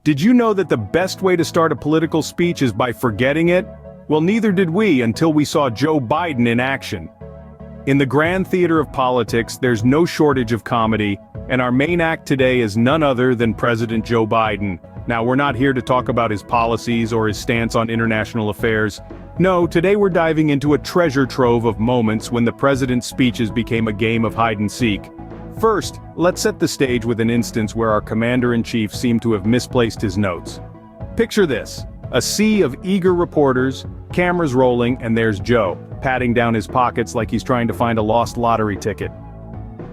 Did you know that the best way to start a political speech is by forgetting it? Well, neither did we until we saw Joe Biden in action. In the grand theater of politics, there's no shortage of comedy, and our main act today is none other than President Joe Biden. Now, we're not here to talk about his policies or his stance on international affairs. No, today we're diving into a treasure trove of moments when the president's speeches became a game of hide-and-seek. First, let's set the stage with an instance where our commander-in-chief seemed to have misplaced his notes. Picture this: a sea of eager reporters, cameras rolling, and there's Joe, patting down his pockets like he's trying to find a lost lottery ticket.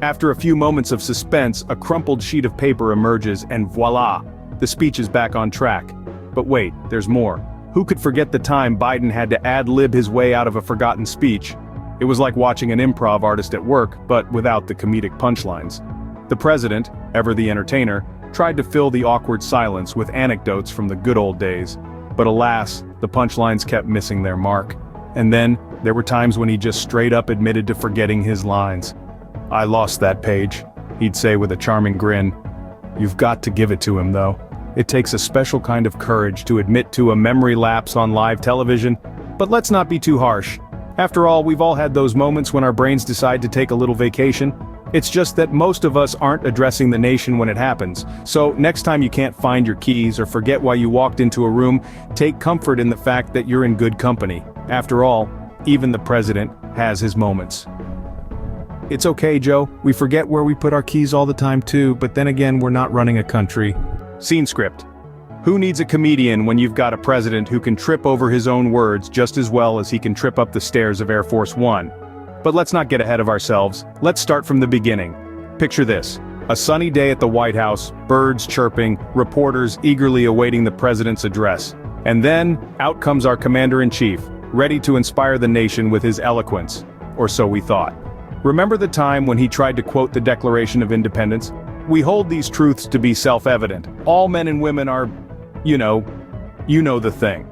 After a few moments of suspense, a crumpled sheet of paper emerges and voila, the speech is back on track. But wait, there's more. Who could forget the time Biden had to ad-lib his way out of a forgotten speech? It was like watching an improv artist at work, but without the comedic punchlines. The president, ever the entertainer, tried to fill the awkward silence with anecdotes from the good old days. But alas, the punchlines kept missing their mark. And then, there were times when he just straight up admitted to forgetting his lines. "I lost that page," he'd say with a charming grin. You've got to give it to him though. It takes a special kind of courage to admit to a memory lapse on live television, but let's not be too harsh. After all, we've all had those moments when our brains decide to take a little vacation. It's just that most of us aren't addressing the nation when it happens. So next time you can't find your keys or forget why you walked into a room, take comfort in the fact that you're in good company. After all, even the president has his moments. It's okay, Joe, we forget where we put our keys all the time too, but then again, we're not running a country. Scene script. Who needs a comedian when you've got a president who can trip over his own words just as well as he can trip up the stairs of Air Force One? But let's not get ahead of ourselves. Let's start from the beginning. Picture this: a sunny day at the White House, birds chirping, reporters eagerly awaiting the president's address. And then, out comes our commander-in-chief, ready to inspire the nation with his eloquence. Or so we thought. Remember the time when he tried to quote the Declaration of Independence? We hold these truths to be self-evident. All men and women are, you know the thing.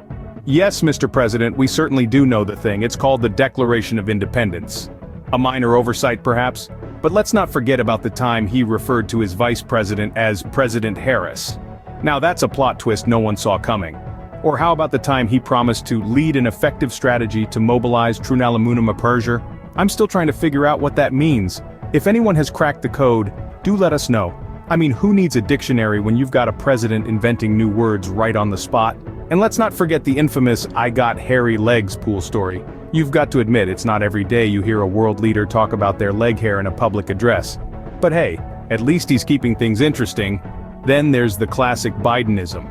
Yes, Mr. President, we certainly do know the thing. It's called the Declaration of Independence. A minor oversight, perhaps? But let's not forget about the time he referred to his vice president as President Harris. Now that's a plot twist no one saw coming. Or how about the time he promised to lead an effective strategy to mobilize Trunalamunima Persia? I'm still trying to figure out what that means. If anyone has cracked the code, do let us know. I mean, who needs a dictionary when you've got a president inventing new words right on the spot? And let's not forget the infamous "I got hairy legs" pool story. You've got to admit it's not every day you hear a world leader talk about their leg hair in a public address. But hey, at least he's keeping things interesting. Then there's the classic Bidenism.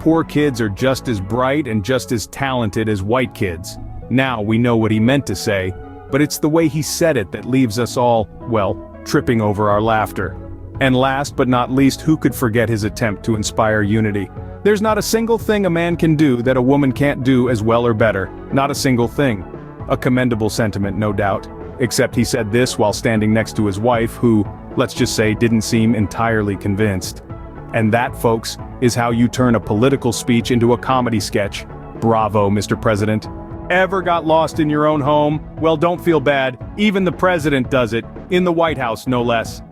Poor kids are just as bright and just as talented as white kids. Now we know what he meant to say, but it's the way he said it that leaves us all, well, tripping over our laughter. And last but not least, who could forget his attempt to inspire unity? There's not a single thing a man can do that a woman can't do as well or better. Not a single thing. A commendable sentiment, no doubt. Except he said this while standing next to his wife, who, let's just say, didn't seem entirely convinced. And that, folks, is how you turn a political speech into a comedy sketch. Bravo, Mr. President. Ever got lost in your own home? Well, don't feel bad. Even the president does it. In the White House, no less.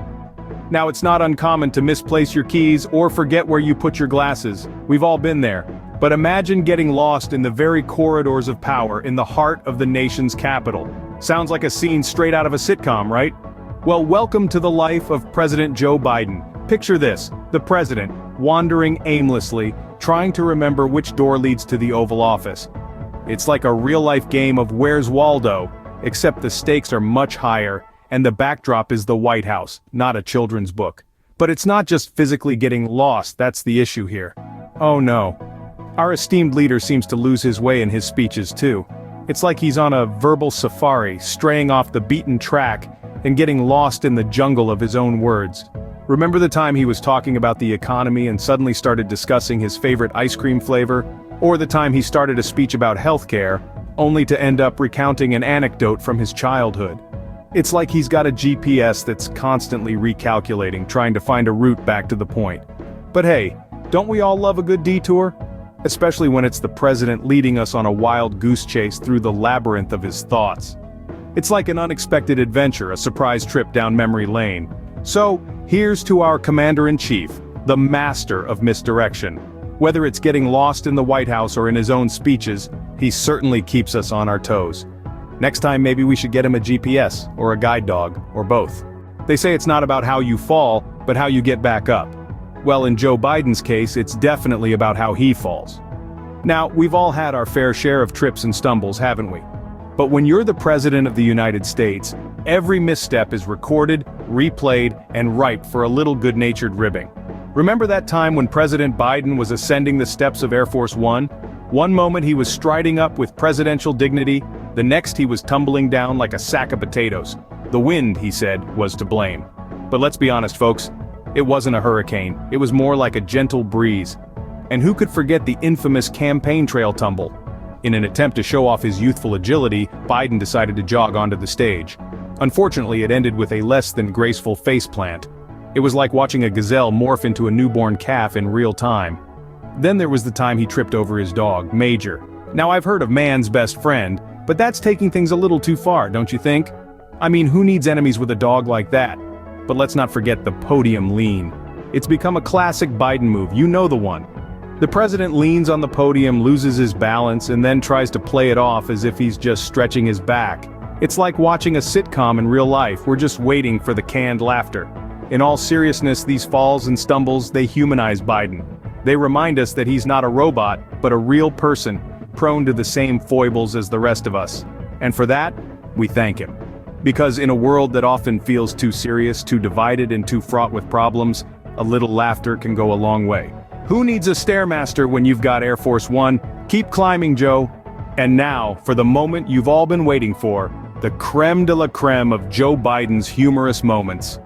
Now, it's not uncommon to misplace your keys or forget where you put your glasses. We've all been there. But imagine getting lost in the very corridors of power in the heart of the nation's capital. Sounds like a scene straight out of a sitcom, right? Well, welcome to the life of President Joe Biden. Picture this: the president, wandering aimlessly, trying to remember which door leads to the Oval Office. It's like a real-life game of Where's Waldo, except the stakes are much higher, and the backdrop is the White House, not a children's book. But it's not just physically getting lost that's the issue here. Oh no. Our esteemed leader seems to lose his way in his speeches too. It's like he's on a verbal safari, straying off the beaten track and getting lost in the jungle of his own words. Remember the time he was talking about the economy and suddenly started discussing his favorite ice cream flavor? Or the time he started a speech about healthcare, only to end up recounting an anecdote from his childhood? It's like he's got a GPS that's constantly recalculating, trying to find a route back to the point. But hey, don't we all love a good detour? Especially when it's the president leading us on a wild goose chase through the labyrinth of his thoughts. It's like an unexpected adventure, a surprise trip down memory lane. So, here's to our commander-in-chief, the master of misdirection. Whether it's getting lost in the White House or in his own speeches, he certainly keeps us on our toes. Next time maybe we should get him a GPS, or a guide dog, or both. They say it's not about how you fall, but how you get back up. Well, in Joe Biden's case, it's definitely about how he falls. Now, we've all had our fair share of trips and stumbles, haven't we? But when you're the President of the United States, every misstep is recorded, replayed, and ripe for a little good-natured ribbing. Remember that time when President Biden was ascending the steps of Air Force One? One moment he was striding up with presidential dignity, the next he was tumbling down like a sack of potatoes. The wind, he said, was to blame. But let's be honest, folks, it wasn't a hurricane, it was more like a gentle breeze. And who could forget the infamous campaign trail tumble? In an attempt to show off his youthful agility, Biden decided to jog onto the stage. Unfortunately, it ended with a less than graceful faceplant. It was like watching a gazelle morph into a newborn calf in real time. Then there was the time he tripped over his dog, Major. Now I've heard of man's best friend, but that's taking things a little too far, don't you think? I mean, who needs enemies with a dog like that? But let's not forget the podium lean. It's become a classic Biden move, you know the one. The president leans on the podium, loses his balance, and then tries to play it off as if he's just stretching his back. It's like watching a sitcom in real life, we're just waiting for the canned laughter. In all seriousness, these falls and stumbles, they humanize Biden. They remind us that he's not a robot, but a real person, prone to the same foibles as the rest of us. And for that, we thank him. Because in a world that often feels too serious, too divided, and too fraught with problems, a little laughter can go a long way. Who needs a Stairmaster when you've got Air Force One? Keep climbing, Joe. And now, for the moment you've all been waiting for, the creme de la creme of Joe Biden's humorous moments.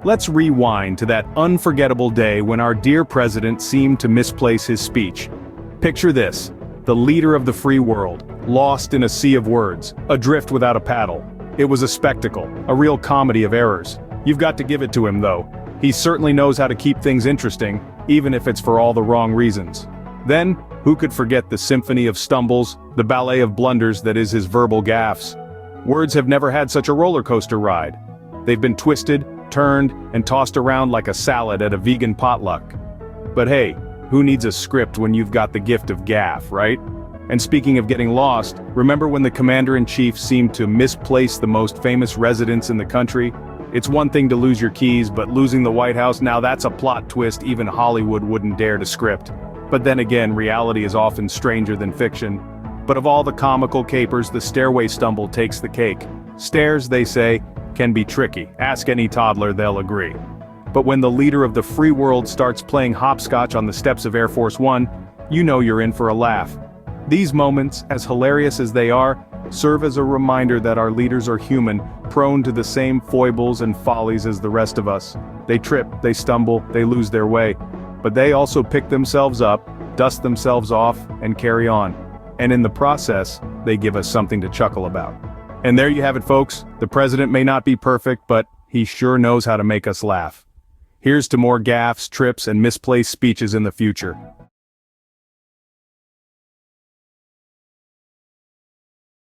Let's rewind to that unforgettable day when our dear president seemed to misplace his speech. Picture this, the leader of the free world, lost in a sea of words, adrift without a paddle. It was a spectacle, a real comedy of errors. You've got to give it to him though. He certainly knows how to keep things interesting, even if it's for all the wrong reasons. Then, who could forget the symphony of stumbles, the ballet of blunders that is his verbal gaffes? Words have never had such a roller coaster ride. They've been twisted, turned, and tossed around like a salad at a vegan potluck. But hey, who needs a script when you've got the gift of gaffe, right? And speaking of getting lost, remember when the commander-in-chief seemed to misplace the most famous residence in the country? It's one thing to lose your keys, but losing the White House, now that's a plot twist even Hollywood wouldn't dare to script. But then again, reality is often stranger than fiction. But of all the comical capers, the stairway stumble takes the cake. Stairs, they say, can be tricky. Ask any toddler, they'll agree. But when the leader of the free world starts playing hopscotch on the steps of Air Force One, you know you're in for a laugh. These moments, as hilarious as they are, serve as a reminder that our leaders are human, prone to the same foibles and follies as the rest of us. They trip, they stumble, they lose their way. But they also pick themselves up, dust themselves off, and carry on. And in the process, they give us something to chuckle about. And there you have it, folks. The president may not be perfect, but he sure knows how to make us laugh. Here's to more gaffes, trips, and misplaced speeches in the future.